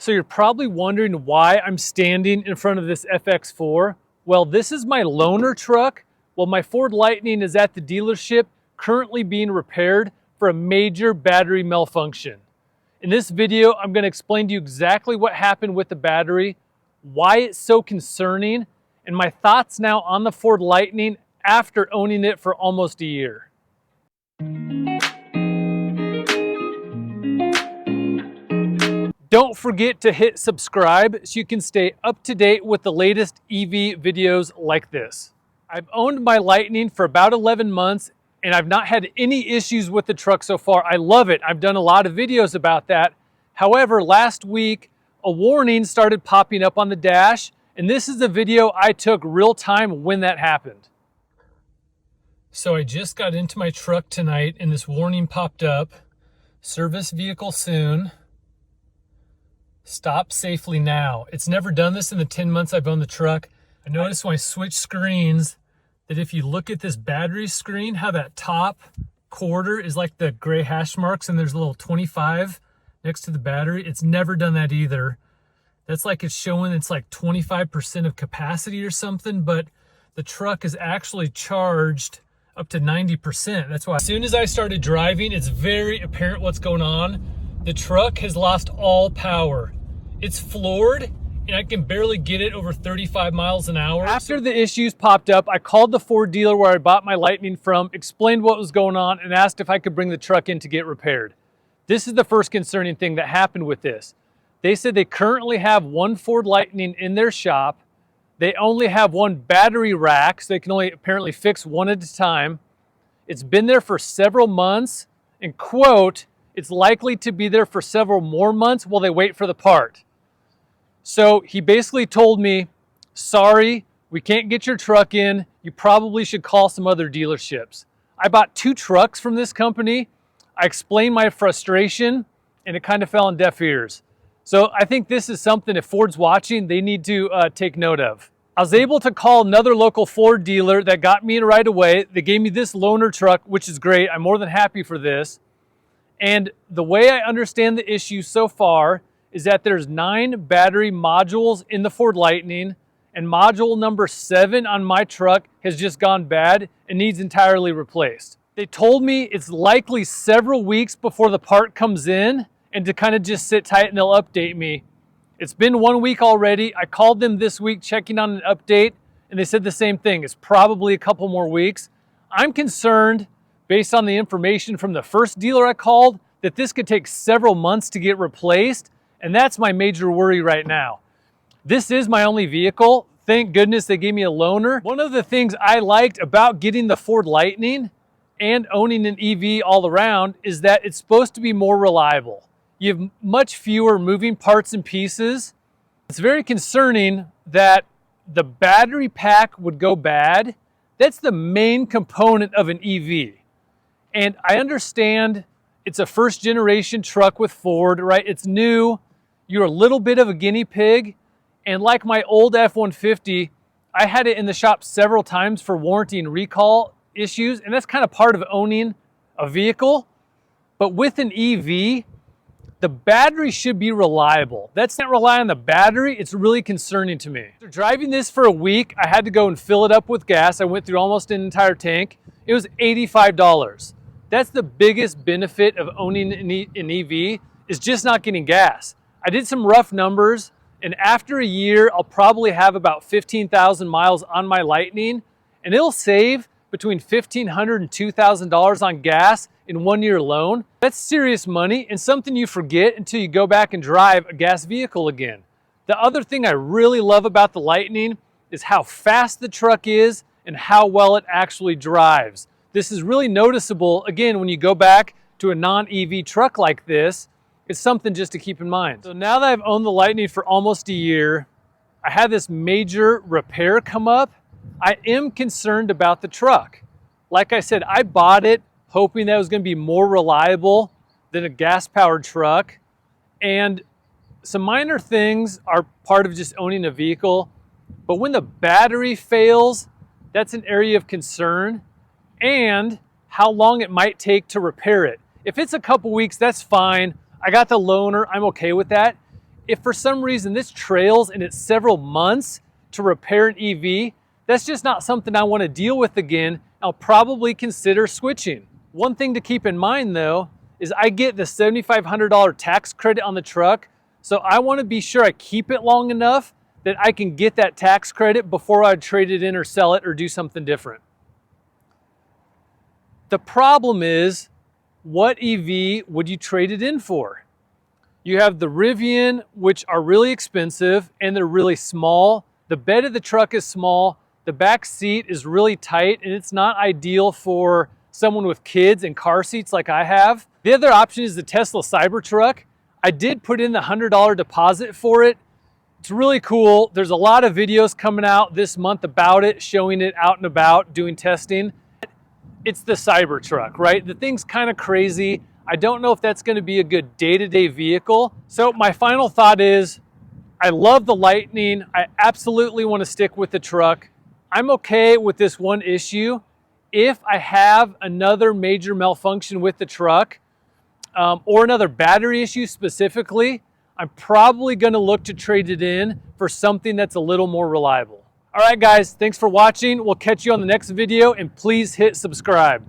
So you're probably wondering why I'm standing in front of this FX4. Well, this is my loaner truck, while my Ford Lightning is at the dealership currently being repaired for a major battery malfunction. In this video, I'm going to explain to you exactly what happened with the battery, why it's so concerning, and my thoughts now on the Ford Lightning after owning it for almost a year. Don't forget to hit subscribe so you can stay up to date with the latest EV videos like this. I've owned my Lightning for about 11 months and I've not had any issues with the truck so far. I love it. I've done a lot of videos about that. However, last week, a warning started popping up on the dash, and this is the video I took real time when that happened. So I just got into my truck tonight and this warning popped up. Service vehicle soon. Stop safely now. It's never done this in the 10 months I've owned the truck. I noticed when I switch screens that if you look at this battery screen, how that top quarter is like the gray hash marks and there's a little 25 next to the battery. It's never done that either. That's like it's showing it's like 25% of capacity or something, but the truck is actually charged up to 90%. That's why as soon as I started driving, it's very apparent what's going on. The truck has lost all power. It's floored and I can barely get it over 35 miles an hour. After the issues popped up, I called the Ford dealer where I bought my Lightning from, explained what was going on, and asked if I could bring the truck in to get repaired. This is the first concerning thing that happened with this. They said they currently have one Ford Lightning in their shop. They only have one battery rack, so they can only apparently fix one at a time. It's been there for several months, and quote, it's likely to be there for several more months while they wait for the part. So he basically told me, sorry, we can't get your truck in. You probably should call some other dealerships. I bought 2 trucks from this company. I explained my frustration and it kind of fell on deaf ears. So I think this is something, if Ford's watching, they need to take note of. I was able to call another local Ford dealer that got me in right away. They gave me this loaner truck, which is great. I'm more than happy for this. And the way I understand the issue so far is that there's 9 battery modules in the Ford Lightning, and module number 7 on my truck has just gone bad and needs entirely replaced. They told me it's likely several weeks before the part comes in and to kind of just sit tight and they'll update me. It's been 1 week already. I called them this week checking on an update and they said the same thing. It's probably a couple more weeks. I'm concerned, based on the information from the first dealer I called, that this could take several months to get replaced, and that's my major worry right now. This is my only vehicle. Thank goodness they gave me a loaner. One of the things I liked about getting the Ford Lightning and owning an EV all around is that it's supposed to be more reliable. You have much fewer moving parts and pieces. It's very concerning that the battery pack would go bad. That's the main component of an EV. And I understand it's a first generation truck with Ford, right? It's new. You're a little bit of a guinea pig. And like my old F-150, I had it in the shop several times for warranty and recall issues. And that's kind of part of owning a vehicle. But with an EV, the battery should be reliable. That's not rely on the battery. It's really concerning to me. After driving this for a week, I had to go and fill it up with gas. I went through almost an entire tank. It was $85. That's the biggest benefit of owning an EV, is just not getting gas. I did some rough numbers, and after a year, I'll probably have about 15,000 miles on my Lightning, and it'll save between $1,500 and $2,000 on gas in 1 year alone. That's serious money and something you forget until you go back and drive a gas vehicle again. The other thing I really love about the Lightning is how fast the truck is and how well it actually drives. This is really noticeable, again, when you go back to a non-EV truck like this. It's something just to keep in mind. So now that I've owned the Lightning for almost a year, I had this major repair come up. I am concerned about the truck. Like I said, I bought it hoping that it was going to be more reliable than a gas-powered truck. And some minor things are part of just owning a vehicle. But when the battery fails, that's an area of concern. And how long it might take to repair it. If it's a couple weeks, that's fine. I got the loaner, I'm okay with that. if for some reason this trails and it's several months to repair an EV, that's just not something I want to deal with again. I'll probably consider switching. One thing to keep in mind though, is I get the $7,500 tax credit on the truck. So I want to be sure I keep it long enough that I can get that tax credit before I trade it in or sell it or do something different. The problem is, what EV would you trade it in for? You have the Rivian, which are really expensive and they're really small. The bed of the truck is small. The back seat is really tight and it's not ideal for someone with kids and car seats like I have. The other option is the Tesla Cybertruck. I did put in the $100 deposit for it. It's really cool. There's a lot of videos coming out this month about it, showing it out and about, doing testing. It's the Cybertruck, right? The thing's kind of crazy. I don't know if that's going to be a good day-to-day vehicle. So my final thought is, I love the Lightning. I absolutely want to stick with the truck. I'm okay with this one issue. If I have another major malfunction with the truck, or another battery issue specifically, I'm probably going to look to trade it in for something that's a little more reliable. All right, guys, thanks for watching. We'll catch you on the next video, and please hit subscribe.